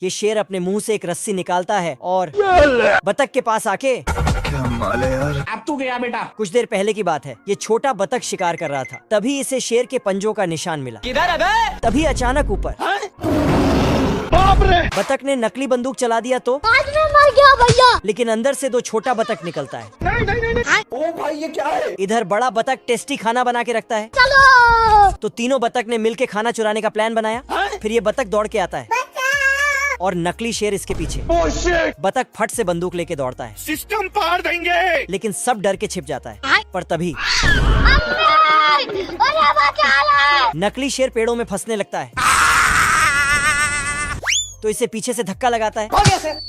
ये शेर अपने मुंह से एक रस्सी निकालता है और बतख के पास आके, क्या माल है यार। अब तू गया बेटा। कुछ देर पहले की बात है, ये छोटा बतख शिकार कर रहा था, तभी इसे शेर के पंजों का निशान मिला। किधर है बे? तभी अचानक ऊपर बतख ने नकली बंदूक चला दिया तो आज मैं मर गया भैया। लेकिन अंदर से दो छोटा बतख निकलता है। नहीं। ओ भाई ये क्या है? इधर बड़ा बतख टेस्टी खाना बना के रखता है, चलो तो तीनों बतख ने मिलके खाना चुराने का प्लान बनाया। फिर ये बतख दौड़ के आता है और नकली शेर इसके पीछे। Oh shit! बतख फट से बंदूक लेके दौड़ता है, सिस्टम पार देंगे। लेकिन सब डर के छिप जाता है। पर तभी अरे बचा ले। नकली शेर पेड़ों में फंसने लगता है, तो इसे पीछे से धक्का लगाता है। हो गया सर।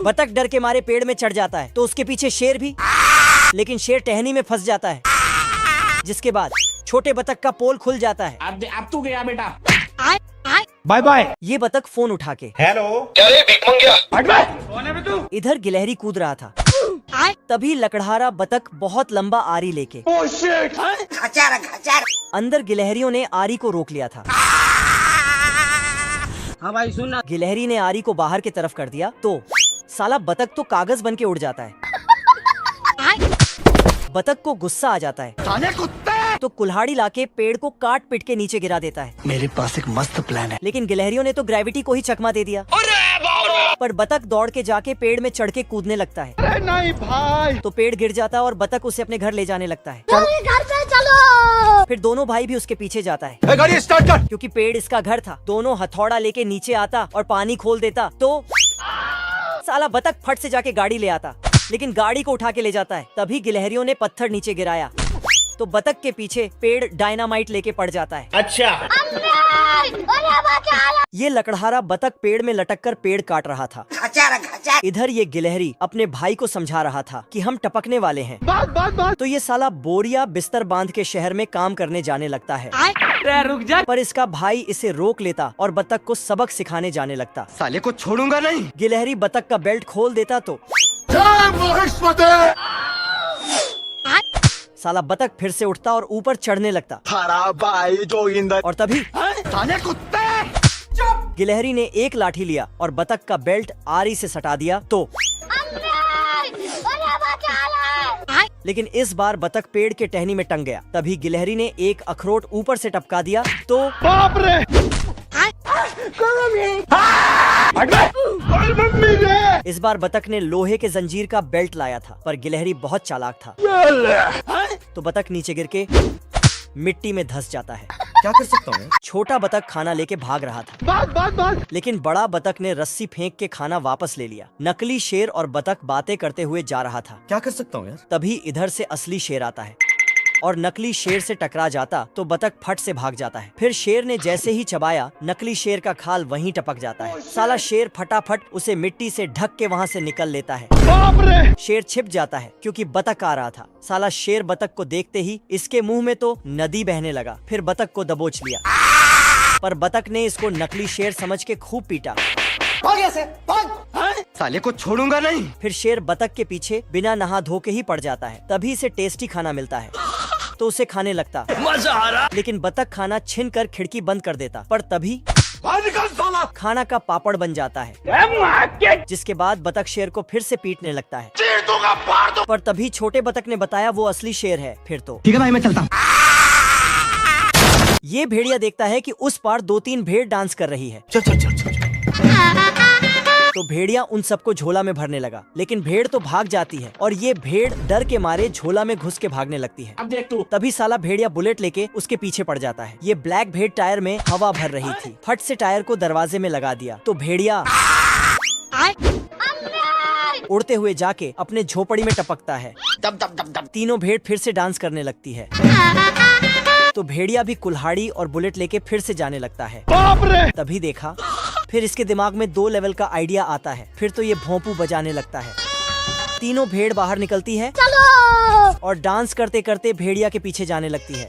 बतख डर के मारे पेड़ में चढ़ जाता है, तो उसके पीछे शेर भी, लेकिन शेर टहनी में फंस जाता है, जिसके बाद छोटे बतख का पोल खुल जाता है। अब तू गया बेटा। Bye bye. ये बतख फोन उठा के हेलो। क्या रे भीख मंगिया। कौन है बे तू? इधर गिलहरी कूद रहा था, तभी लकड़हारा बतख बहुत लंबा आरी लेके ओ शिट! अंदर गिलहरियों ने आरी को रोक लिया था। हाँ भाई सुन ना। गिलहरी ने आरी को बाहर की तरफ कर दिया, तो साला बतख तो कागज बन के उड़ जाता है। बतख को गुस्सा आ जाता है, साले कुत्ते! तो कुल्हाड़ी लाके पेड़ को काट पीट के नीचे गिरा देता है। मेरे पास एक मस्त प्लान है। लेकिन गिलहरियों ने तो ग्रेविटी को ही चकमा दे दिया। पर बतख दौड़ के जाके पेड़ में चढ़ के कूदने लगता है, अरे नहीं भाई। तो पेड़ गिर जाता है और बतख उसे अपने घर ले जाने लगता है। मेरे घर पे चलो। फिर दोनों भाई भी उसके पीछे जाता है, गाड़ी स्टार्ट कर। क्योंकि पेड़ इसका घर था। दोनों हथौड़ा लेके नीचे आता और पानी खोल देता, तो साला बतख फट से जाके गाड़ी ले आता, लेकिन गाड़ी को उठा के ले जाता है। तभी गिलहरियों ने पत्थर नीचे गिराया, तो बतख के पीछे पेड़ डायनामाइट लेके पड़ जाता है। अच्छा। अरे बचा ले। ये लकड़हारा बतख पेड़ में लटक कर पेड़ काट रहा था। इधर ये गिलहरी अपने भाई को समझा रहा था कि हम टपकने वाले हैं। बात। तो ये साला बोरिया बिस्तर बांध के शहर में काम करने जाने लगता है। रुक जा। पर इसका भाई इसे रोक लेता और बतख को सबक सिखाने जाने लगता। साले को छोड़ूंगा नहीं। गिलहरी बतख का बेल्ट खोल देता, तो साला बतख फिर से उठता और ऊपर चढ़ने लगता। भाई जोगिंदर। और तभी साले कुत्ते। गिलहरी ने एक लाठी लिया और बतख का बेल्ट आरी से सटा दिया, तो अरे बचा ले। लेकिन इस बार बतख पेड़ के टहनी में टंग गया। तभी गिलहरी ने एक अखरोट ऊपर से टपका दिया, तो बाप रे! मम्मी रे! इस बार बतख ने लोहे के जंजीर का बेल्ट लाया था, पर गिलहरी बहुत चालाक था, तो बतख नीचे गिर के मिट्टी में धंस जाता है। क्या कर सकता हूँ? छोटा बतख खाना लेके भाग रहा था, बात। लेकिन बड़ा बतख ने रस्सी फेंक के खाना वापस ले लिया। नकली शेर और बतख बातें करते हुए जा रहा था। क्या कर सकता हूँ यार? तभी इधर से असली शेर आता है और नकली शेर से टकरा जाता, तो बतख फट से भाग जाता है। फिर शेर ने जैसे ही चबाया, नकली शेर का खाल वहीं टपक जाता है। साला शेर फटाफट उसे मिट्टी से ढक के वहाँ से निकल लेता है। बाप रे! शेर छिप जाता है क्योंकि बतख आ रहा था। साला शेर बतख को देखते ही इसके मुंह में तो नदी बहने लगा। फिर बतख को दबोच लिया, पर बतख ने इसको नकली शेर समझ के खूब पीटा। हो गया सर। साले को छोड़ूंगा नहीं। फिर शेर बतख के पीछे बिना नहा धो के ही पड़ जाता है। तभी इसे टेस्टी खाना मिलता है, तो उसे खाने लगता। मजा आ रहा। लेकिन बतख खाना छीन कर खिड़की बंद कर देता। पर तभी निकल साला। खाना का पापड़ बन जाता है, जिसके बाद बतख शेर को फिर से पीटने लगता है। चीर दूंगा, फाड़ दूंगा। पर तभी छोटे बतख ने बताया वो असली शेर है। फिर तो ठीक है भाई, मैं चलता हूँ। ये भेड़िया देखता है कि उस पार 2-3 भेड़ डांस कर रही है, चल। तो भेड़िया उन सबको झोला में भरने लगा। लेकिन भेड़ तो भाग जाती है और ये भेड़ डर के मारे झोला में घुस के भागने लगती है। अब देख तू। तभी साला भेड़िया बुलेट लेके उसके पीछे पड़ जाता है। ये ब्लैक भेड़ टायर में हवा भर रही थी, फट से टायर को दरवाजे में लगा दिया, तो भेड़िया उड़ते हुए जाके अपने झोपड़ी में टपकता है। दब। तीनों भेड़ फिर से डांस करने लगती है, तो भेड़िया भी कुल्हाड़ी और बुलेट लेके फिर से जाने लगता है। बाप रे! तभी देखा, फिर इसके दिमाग में 2 लेवल का आइडिया आता है। फिर तो ये भोंपू बजाने लगता है। तीनों भेड़ बाहर निकलती है चलो। और डांस करते करते भेड़िया के पीछे जाने लगती है।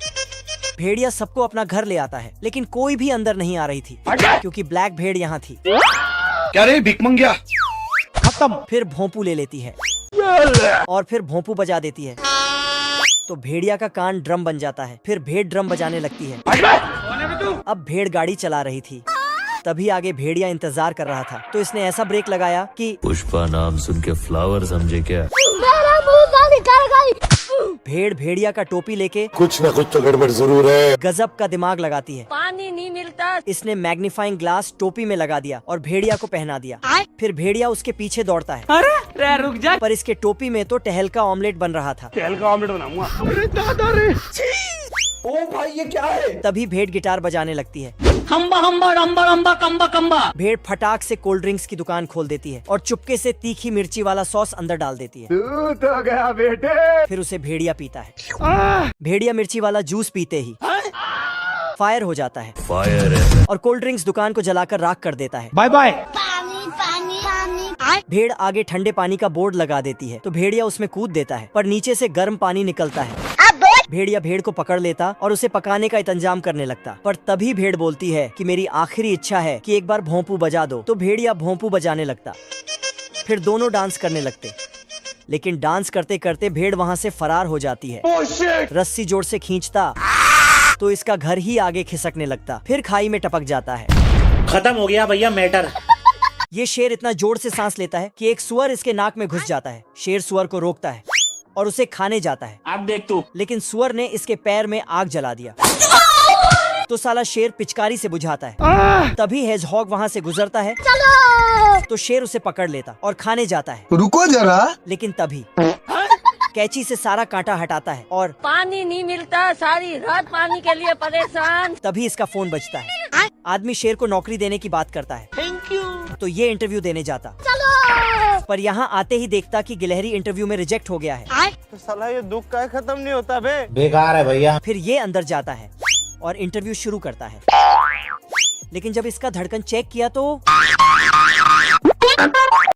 भेड़िया सबको अपना घर ले आता है, लेकिन कोई भी अंदर नहीं आ रही थी, क्योंकि ब्लैक भेड़ यहाँ थी। क्या रे भीख मंगिया। खत्म। फिर भोंपू ले लेती है और फिर भोंपू बजा देती है, तो भेड़िया का कान ड्रम बन जाता है। फिर भेड़ ड्रम बजाने लगती है। अब भेड़ गाड़ी चला रही थी, तभी आगे भेड़िया इंतजार कर रहा था, तो इसने ऐसा ब्रेक लगाया कि पुष्पा नाम सुन के फ्लावर समझे क्या? मेरा मुंह से निकल गई। भेड़ भेड़िया का टोपी लेके कुछ न कुछ तो गड़बड़ जरूर है। गजब का दिमाग लगाती है। पानी नहीं मिलता। इसने मैग्नीफाइंग ग्लास टोपी में लगा दिया और भेड़िया को पहना दिया। फिर भेड़िया उसके पीछे दौड़ता है। अरे रुक जा। पर इसके टोपी में तो टहल का ऑमलेट बन रहा था। तेल का ऑमलेट बनाऊंगा। अरे दादा रे, ओ भाई ये क्या है? तभी भेड़ गिटार बजाने लगती है। हम्बा हम्बा रम्बा रम्बा कम्बा कम्बा। भेड़ फटाक से कोल्ड ड्रिंक्स की दुकान खोल देती है और चुपके से तीखी मिर्ची वाला सॉस अंदर डाल देती है। दूध हो गया बेटे। फिर उसे भेड़िया पीता है। भेड़िया मिर्ची वाला जूस पीते ही फायर हो जाता है फायर है। और कोल्ड ड्रिंक्स दुकान को जलाकर राख कर देता है। Bye bye. पानी पानी पानी। भेड़ आगे ठंडे पानी का बोर्ड लगा देती है, तो भेड़िया उसमें कूद देता है, पर नीचे से गर्म पानी निकलता है। भेड़िया भेड़ को पकड़ लेता और उसे पकाने का इंतजाम करने लगता। पर तभी भेड़ बोलती है कि मेरी आखिरी इच्छा है कि एक बार भोंपू बजा दो, तो भेड़िया भोंपू बजाने लगता। फिर दोनों डांस करने लगते, लेकिन डांस करते करते भेड़ वहाँ से फरार हो जाती है। रस्सी जोर से खींचता तो इसका घर ही आगे खिसकने लगता, फिर खाई में टपक जाता है। खत्म हो गया भैया मैटर। ये शेर इतना जोर से सांस लेता है कि एक सुअर इसके नाक में घुस जाता है। शेर सुअर को रोकता है और उसे खाने जाता है। अब देख तू। लेकिन सुअर ने इसके पैर में आग जला दिया, तो साला शेर पिचकारी से बुझाता है। तभी हेजहॉग वहाँ से गुजरता है, चलो। तो शेर उसे पकड़ लेता और खाने जाता है। रुको जरा। लेकिन तभी कैंची से सारा कांटा हटाता है और पानी नहीं मिलता, सारी रात पानी के लिए परेशान। तभी इसका फोन बजता है। आदमी शेर को नौकरी देने की बात करता है, थैंक यू। तो ये इंटरव्यू देने जाता, चलो। पर यहाँ आते ही देखता कि गिलहरी इंटरव्यू में रिजेक्ट हो गया है। तो साला ये दुख का खत्म नहीं होता बे। बेकार है भैया। फिर ये अंदर जाता है और इंटरव्यू शुरू करता है। लेकिन जब इसका धड़कन चेक किया तो